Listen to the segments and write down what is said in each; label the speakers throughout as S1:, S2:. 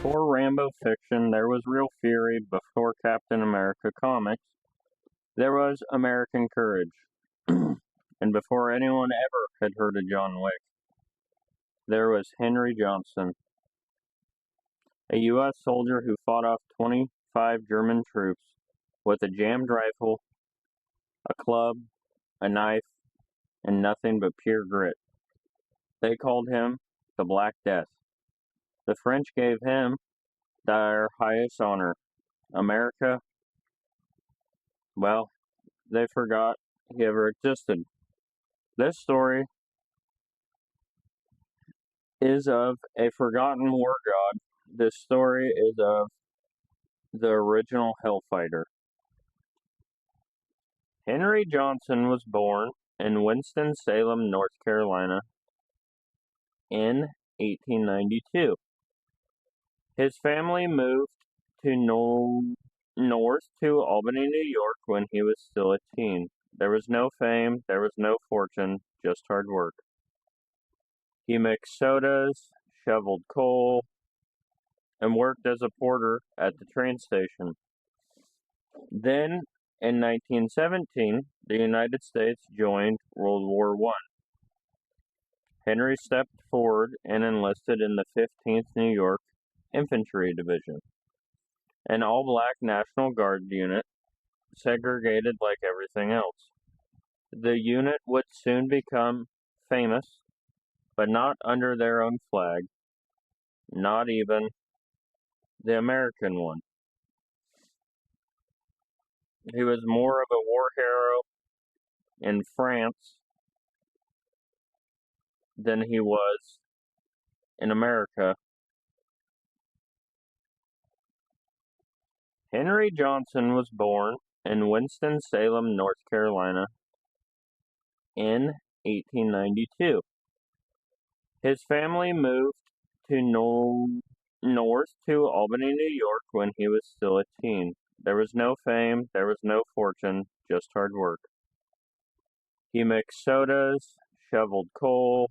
S1: Before Rambo fiction, there was real fury. Before Captain America comics, there was American courage. And before anyone ever had heard of John Wick, there was Henry Johnson, a U.S. soldier who fought off 25 German troops with a jammed rifle, a club, a knife, and nothing but pure grit. They called him the Black Death. The French gave him their highest honor. America, well, they forgot he ever existed. This story is of a forgotten war god. This story is of the original Hellfighter. Henry Johnson was born in Winston-Salem, North Carolina in 1892. His family moved to north to Albany, New York when he was still a teen. There was no fame, there was no fortune, just hard work. He mixed sodas, shoveled coal, and worked as a porter at the train station. Then, in 1917, the United States joined World War I. Henry stepped forward and enlisted in the 15th New York Infantry Division, an all-black National Guard unit, segregated like everything else. The unit would soon become famous, but not under their own flag, not even the American one. He was more of a war hero in France than he was in America. Henry Johnson was born in Winston-Salem, North Carolina in 1892. His family moved to north to Albany, New York when he was still a teen. There was no fame, there was no fortune, just hard work. He mixed sodas, shoveled coal,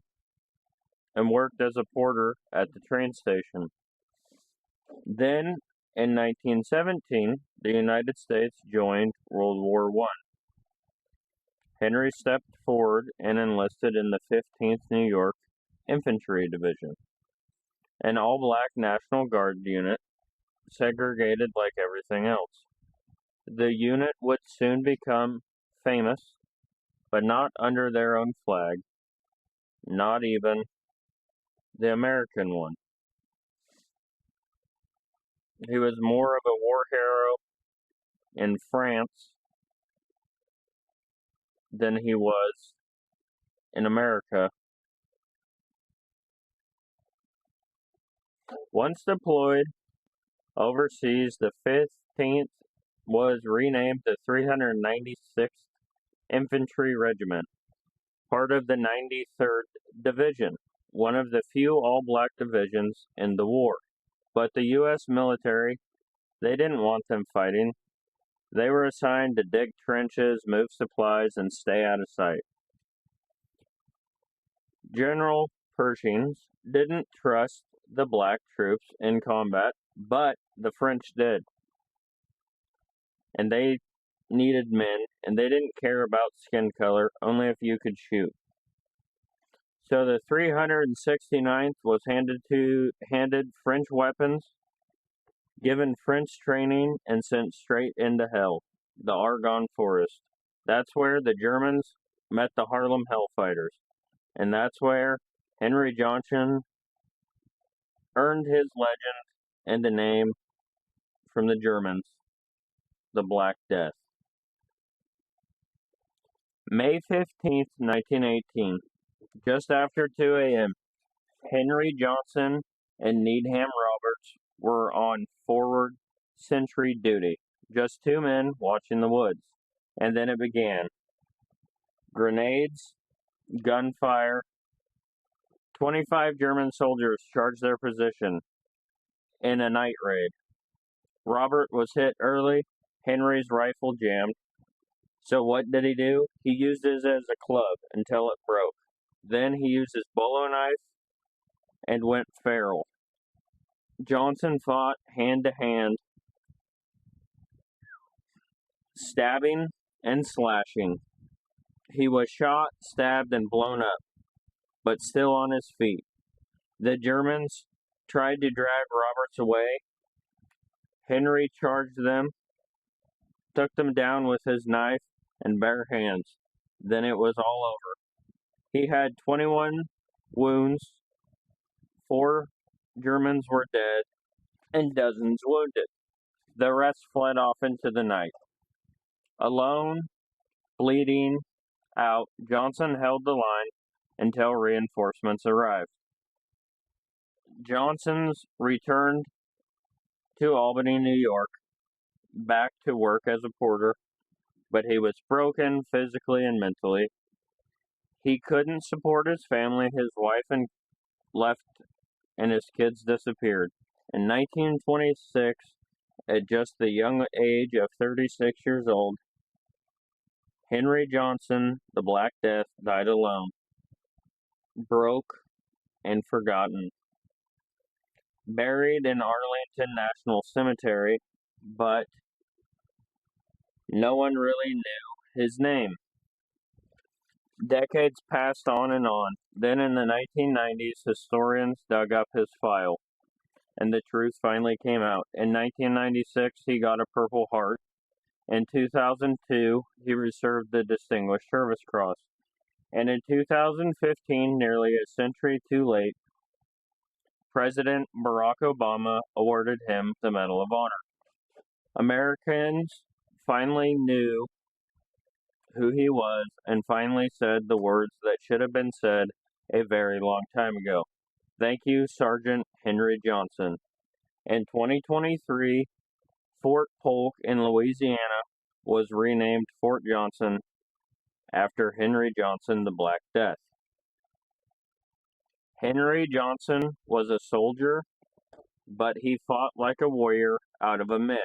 S1: and worked as a porter at the train station. Then, in 1917, the United States joined World War I. Henry stepped forward and enlisted in the 15th New York Infantry Division, an all-black National Guard unit, segregated like everything else. The unit would soon become famous, but not under their own flag, not even the American one. He was more of a war hero in France than he was in America. Once deployed overseas, the 15th was renamed the 396th Infantry Regiment, part of the 93rd Division, one of the few all-black divisions in the war. But the U.S. military, they didn't want them fighting. They were assigned to dig trenches, move supplies, and stay out of sight. General Pershing didn't trust the black troops in combat, but the French did. And they needed men, and they didn't care about skin color, only if you could shoot. So the 369th was handed French weapons, given French training, and sent straight into hell, the Argonne Forest. That's where the Germans met the Harlem Hellfighters, and that's where Henry Johnson earned his legend and a name from the Germans, the Black Death. May 15th, 1918, just after 2 a.m., Henry Johnson and Needham Roberts were on forward sentry duty, just two men watching the woods. And then it began. Grenades, gunfire. 25 German soldiers charged their position in a night raid. Robert was hit early. Henry's rifle jammed. So what did he do? He used it as a club until it broke. Then he used his bolo knife and went feral. Johnson fought hand to hand, stabbing and slashing. He was shot, stabbed, and blown up, but still on his feet. The Germans tried to drag Roberts away. Henry charged them, took them down with his knife and bare hands. Then it was all over. He had 21 wounds, 4 Germans were dead, and dozens wounded. The rest fled off into the night. Alone, bleeding out, Johnson held the line until reinforcements arrived. Johnson's returned to Albany, New York, back to work as a porter, but he was broken physically and mentally. He couldn't support his family. His wife and left, and his kids disappeared. In 1926, at just the young age of 36 years old, Henry Johnson, the Black Death, died alone, broke and forgotten. Buried in Arlington National Cemetery, but no one really knew his name. Decades passed on and on. Then in the 1990s, historians dug up his file, and the truth finally came out. In 1996, he got a Purple Heart. In 2002, he received the Distinguished Service Cross. And in 2015, nearly a century too late, President Barack Obama awarded him the Medal of Honor. Americans finally knew who he was and finally said the words that should have been said a very long time ago. Thank you, Sergeant Henry Johnson. In 2023, Fort Polk in Louisiana was renamed Fort Johnson after Henry Johnson, the Black Death. Henry Johnson was a soldier, but he fought like a warrior out of a myth.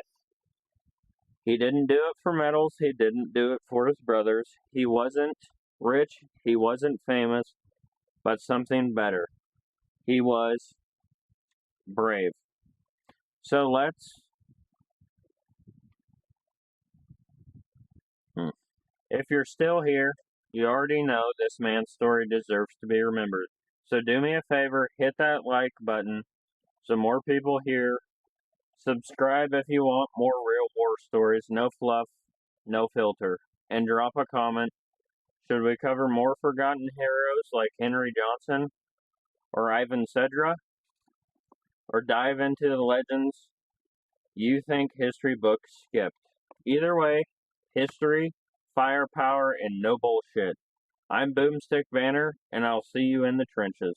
S1: He didn't do it for medals. He didn't do it for his brothers. He wasn't rich. He wasn't famous, but something better. He was brave. So if you're still here, you already know this man's story deserves to be remembered. So do me a favor, hit that like button so more people hear. Subscribe if you want more real war stories, no fluff, no filter. And drop a comment. Should we cover more forgotten heroes like Henry Johnson or Ivan Cedra? Or dive into the legends you think history books skipped? Either way, history, firepower, and no bullshit. I'm Boomstick Banner, and I'll see you in the trenches.